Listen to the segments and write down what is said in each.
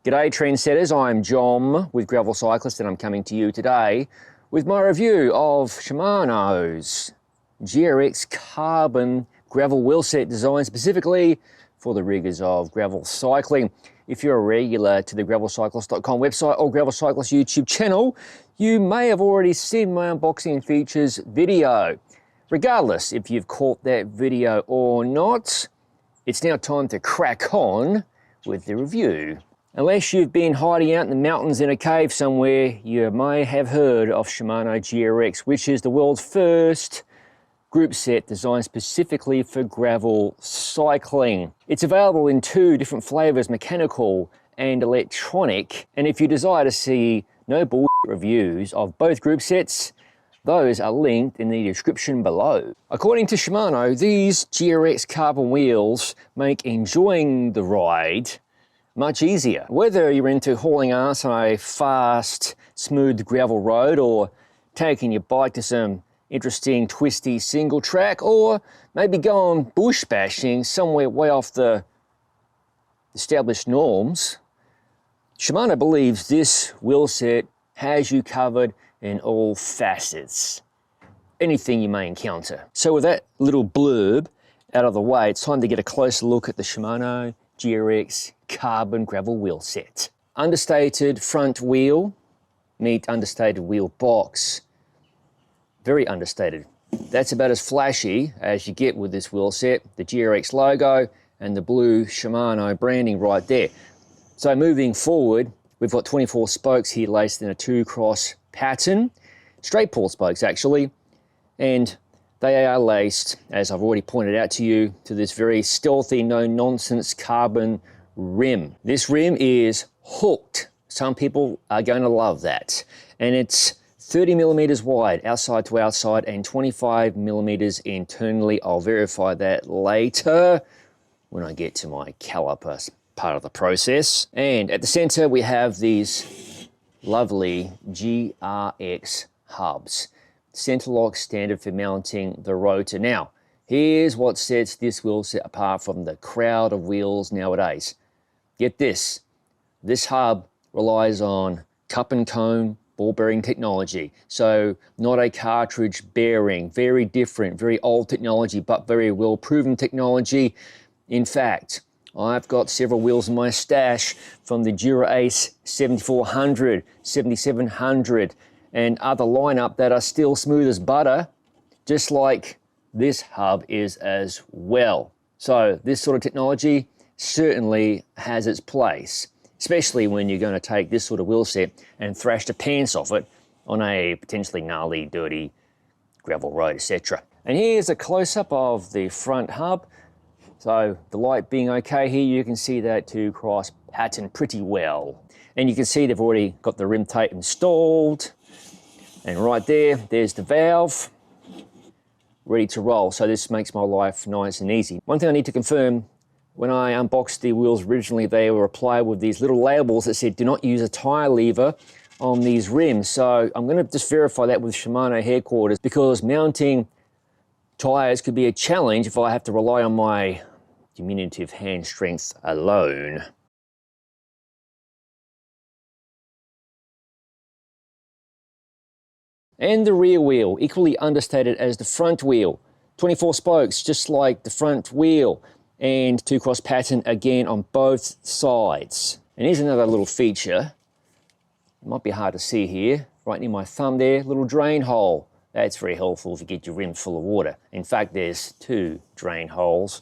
G'day trendsetters, I'm John with Gravel Cyclist and I'm coming to you today with my review of Shimano's GRX carbon gravel wheelset designed specifically for the rigours of gravel cycling. If you're a regular to the gravelcyclist.com website or Gravel Cyclist YouTube channel, you may have already seen my unboxing and features video. Regardless if you've caught that video or not, it's now time to crack on with the review. Unless you've been hiding out in the mountains in a cave somewhere, you may have heard of Shimano GRX, which is the world's first group set designed specifically for gravel cycling. It's available in two different flavors, mechanical and electronic. And if you desire to see no bullshit reviews of both group sets, those are linked in the description below. According to Shimano, these GRX carbon wheels make enjoying the ride much easier. Whether you're into hauling ass on a fast, smooth gravel road or taking your bike to some interesting, twisty single track, or maybe going bush bashing somewhere way off the established norms, Shimano believes this wheel set has you covered in all facets, anything you may encounter. So with that little blurb out of the way, it's time to get a closer look at the Shimano GRX carbon gravel wheel set. Understated front wheel meet understated wheel box. Very understated. That's about as flashy as you get with this wheel set. The GRX logo and the blue Shimano branding right there. So moving forward, we've got 24 spokes here laced in a 2-cross pattern. Straight pull spokes actually. And they are laced, as I've already pointed out to you, to this very stealthy, no-nonsense carbon rim. This rim is hooked. Some people are going to love that. And it's 30 millimeters wide, outside to outside, and 25 millimeters internally. I'll verify that later when I get to my caliper part of the process. And at the center, we have these lovely GRX hubs. Center lock standard for mounting the rotor. Now, here's what sets this wheel set apart from the crowd of wheels nowadays. Get this hub relies on cup and cone ball bearing technology. So not a cartridge bearing, very different, very old technology, but very well proven technology. In fact, I've got several wheels in my stash from the GRX 7400, 7700, and other lineup that are still smooth as butter, just like this hub is as well. So this sort of technology certainly has its place, especially when you're going to take this sort of wheel set and thrash the pants off it on a potentially gnarly, dirty gravel road, etc. And here's a close-up of the front hub. So the light being okay here, you can see that 2-cross pattern pretty well. And you can see they've already got the rim tape installed. And right there, there's the valve, ready to roll. So this makes my life nice and easy. One thing I need to confirm, when I unboxed the wheels originally, they were applied with these little labels that said, do not use a tire lever on these rims. So I'm gonna just verify that with Shimano headquarters, because mounting tires could be a challenge if I have to rely on my diminutive hand strength alone. And the rear wheel, equally understated as the front wheel. 24 spokes, just like the front wheel, and 2-cross pattern again on both sides. And here's another little feature. It might be hard to see here, right near my thumb there, little drain hole. That's very helpful if you get your rim full of water. In fact, there's 2 drain holes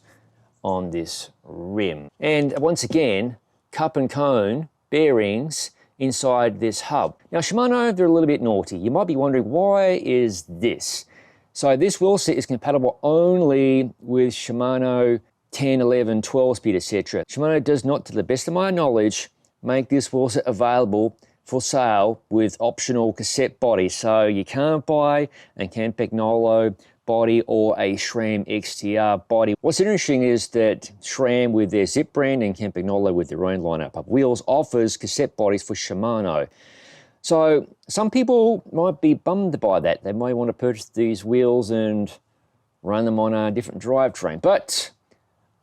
on this rim. And once again, cup and cone bearings inside this hub. Now Shimano, they're a little bit naughty. You might be wondering, why is this? So this wheel set is compatible only with Shimano 10, 11, 12 speed, etc. Shimano does not, to the best of my knowledge, make this wheel set available for sale with optional cassette body. So you can't buy a Campagnolo body or a SRAM XTR body. What's interesting is that SRAM with their Zip brand and Campagnolo with their own lineup of wheels offers cassette bodies for Shimano. So some people might be bummed by that. They might want to purchase these wheels and run them on a different drivetrain, but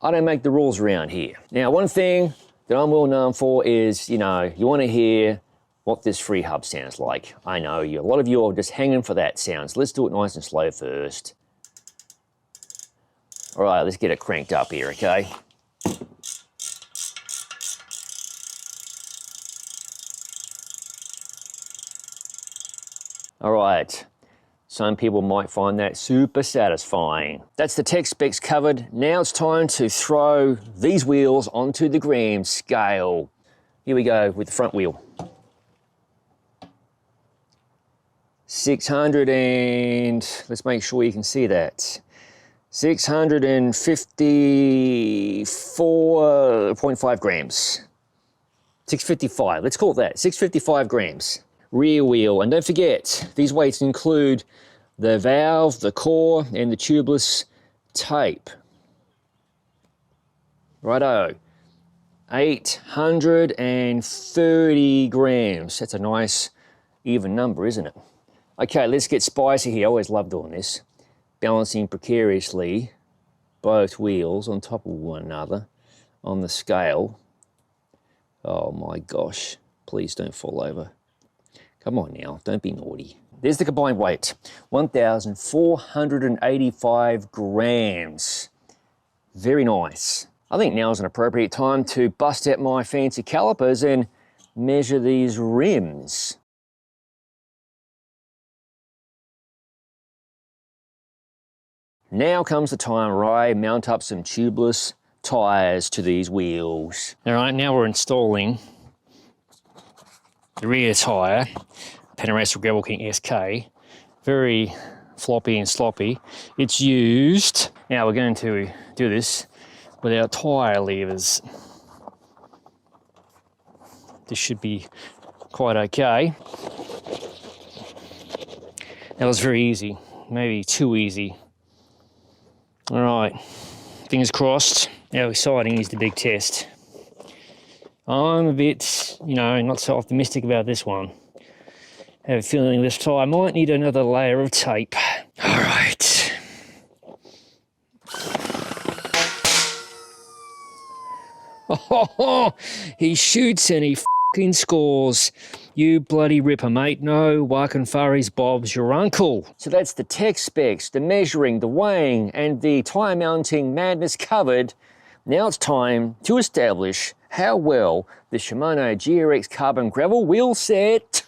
I don't make the rules around here. Now, one thing that I'm well known for is, you know, you want to hear what this free hub sounds like. I know a lot of you are just hanging for that sound, so let's do it nice and slow first. All right, let's get it cranked up here, okay? All right, some people might find that super satisfying. That's the tech specs covered. Now it's time to throw these wheels onto the gram scale. Here we go with the front wheel. 600 and, let's make sure you can see that. 654.5 grams. 655, let's call it that, 655 grams. Rear wheel, and don't forget, these weights include the valve, the core, and the tubeless tape. Righto, 830 grams. That's a nice even number, isn't it? Okay, let's get spicy here. I always love doing this. Balancing precariously both wheels on top of one another on the scale. Oh my gosh, please don't fall over. Come on now, don't be naughty. There's the combined weight, 1,485 grams. Very nice. I think now is an appropriate time to bust out my fancy calipers and measure these rims. Now comes the time where I mount up some tubeless tires to these wheels. All right, now we're installing the rear tire, Panamastic Gravel King SK. Very floppy and sloppy. It's used. Now we're going to do this with our tire levers. This should be quite okay. That was very easy, maybe too easy. All right, fingers crossed. Our siding is the big test. I'm a bit, not so optimistic about this one. I have a feeling this tire might need another layer of tape. All right. Oh, he shoots and he fucking scores. You bloody ripper, mate. No, whacking furries, Bob's your uncle. So that's the tech specs, the measuring, the weighing, and the tire mounting madness covered. Now it's time to establish how well the Shimano GRX carbon gravel wheel set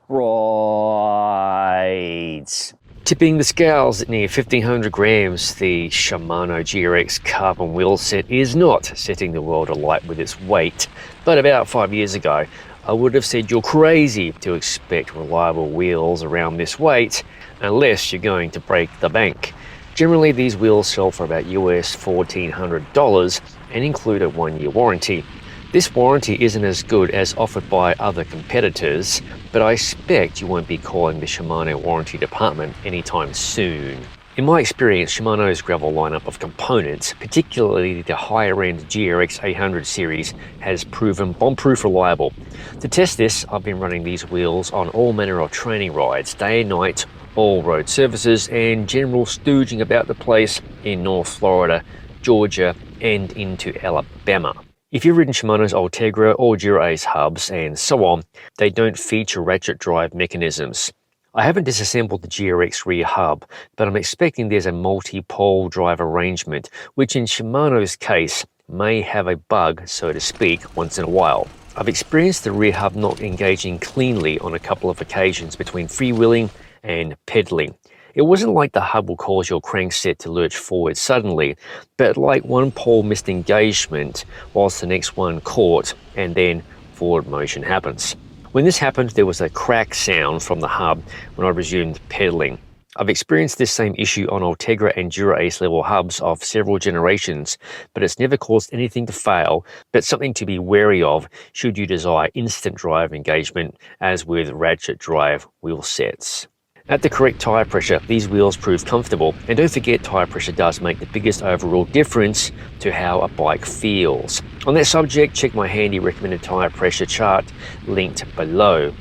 rides. Tipping the scales at near 1,500 grams, the Shimano GRX carbon wheel set is not setting the world alight with its weight. But about 5 years ago, I would have said you're crazy to expect reliable wheels around this weight unless you're going to break the bank. Generally, these wheels sell for about US $1,400 and include a 1-year warranty. This warranty isn't as good as offered by other competitors, but I expect you won't be calling the Shimano warranty department anytime soon. In my experience, Shimano's gravel lineup of components, particularly the higher-end GRX 800 series, has proven bomb-proof reliable. To test this, I've been running these wheels on all manner of training rides, day and night, all road surfaces, and general stooging about the place in North Florida, Georgia, and into Alabama. If you've ridden Shimano's Ultegra or GRX hubs and so on, they don't feature ratchet drive mechanisms. I haven't disassembled the GRX rear hub, but I'm expecting there's a multi-pole drive arrangement, which in Shimano's case may have a bug, so to speak, once in a while. I've experienced the rear hub not engaging cleanly on a couple of occasions between freewheeling and pedaling. It wasn't like the hub will cause your crankset to lurch forward suddenly, but like one pole missed engagement whilst the next one caught, and then forward motion happens. When this happened, there was a crack sound from the hub when I resumed pedaling. I've experienced this same issue on Ultegra and GRX level hubs of several generations, but it's never caused anything to fail, but something to be wary of should you desire instant drive engagement, as with ratchet drive wheel sets. At the correct tyre pressure, these wheels prove comfortable, and don't forget tyre pressure does make the biggest overall difference to how a bike feels. On that subject, check my handy recommended tyre pressure chart linked below.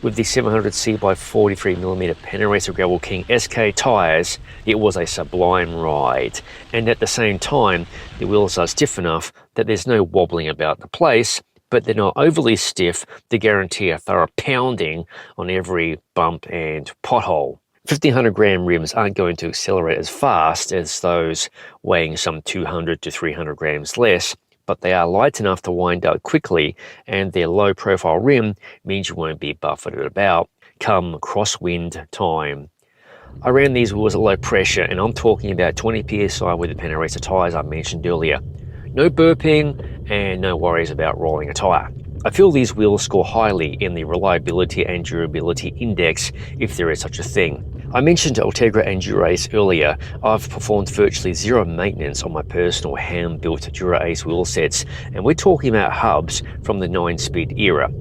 With the 700C by 43mm Panamastic Gravel King SK tyres, it was a sublime ride, and at the same time, the wheels are stiff enough that there's no wobbling about the place, but they're not overly stiff to guarantee a thorough pounding on every bump and pothole. 1500 gram rims aren't going to accelerate as fast as those weighing some 200 to 300 grams less, but they are light enough to wind up quickly, and their low profile rim means you won't be buffeted about come crosswind time. I ran these wheels at low pressure, and I'm talking about 20 psi with the Panaracer tyres I mentioned earlier. No burping and no worries about rolling a tyre. I feel these wheels score highly in the reliability and durability index, if there is such a thing. I mentioned Ultegra and Dura-Ace earlier. I've performed virtually zero maintenance on my personal hand-built Dura-Ace wheel sets, and we're talking about hubs from the 9-speed era.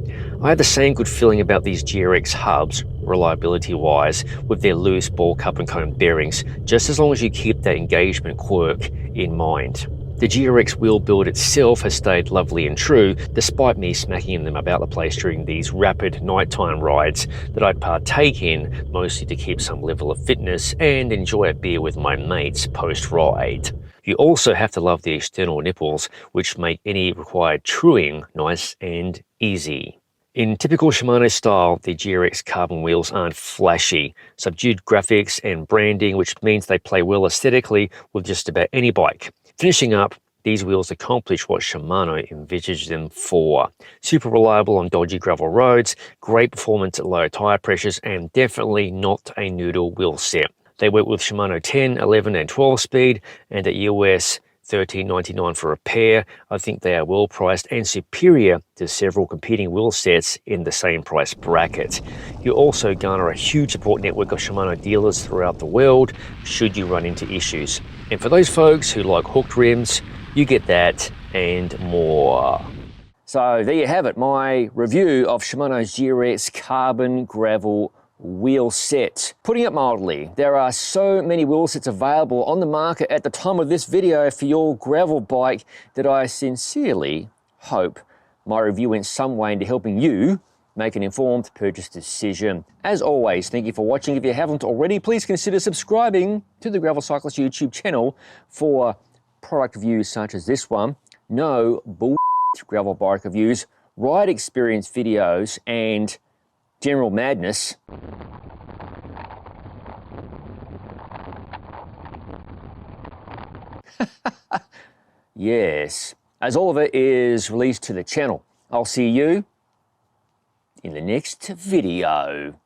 I had the same good feeling about these GRX hubs, reliability-wise, with their loose ball cup and cone bearings, just as long as you keep that engagement quirk in mind. The GRX wheel build itself has stayed lovely and true, despite me smacking them about the place during these rapid nighttime rides that I partake in, mostly to keep some level of fitness and enjoy a beer with my mates post-ride. You also have to love the external nipples, which make any required truing nice and easy. In typical Shimano style, the GRX carbon wheels aren't flashy, subdued graphics and branding, which means they play well aesthetically with just about any bike. Finishing up, these wheels accomplish what Shimano envisaged them for. Super reliable on dodgy gravel roads, great performance at low tyre pressures, and definitely not a noodle wheel set. They work with Shimano 10, 11 and 12 speed, and at US $13.99 for a pair. I think they are well priced and superior to several competing wheel sets in the same price bracket. You also garner a huge support network of Shimano dealers throughout the world should you run into issues. And for those folks who like hooked rims, you get that and more. So there you have it, my review of Shimano's GRX carbon gravel wheel set. Putting it mildly, there are so many wheel sets available on the market at the time of this video for your gravel bike that I sincerely hope my review went some way into helping you make an informed purchase decision. As always, thank you for watching. If you haven't already, please consider subscribing to the Gravel Cyclist YouTube channel for product reviews such as this one. No bull gravel bike reviews, ride experience videos, and general madness. Yes, as all of it is released to the channel. I'll see you in the next video.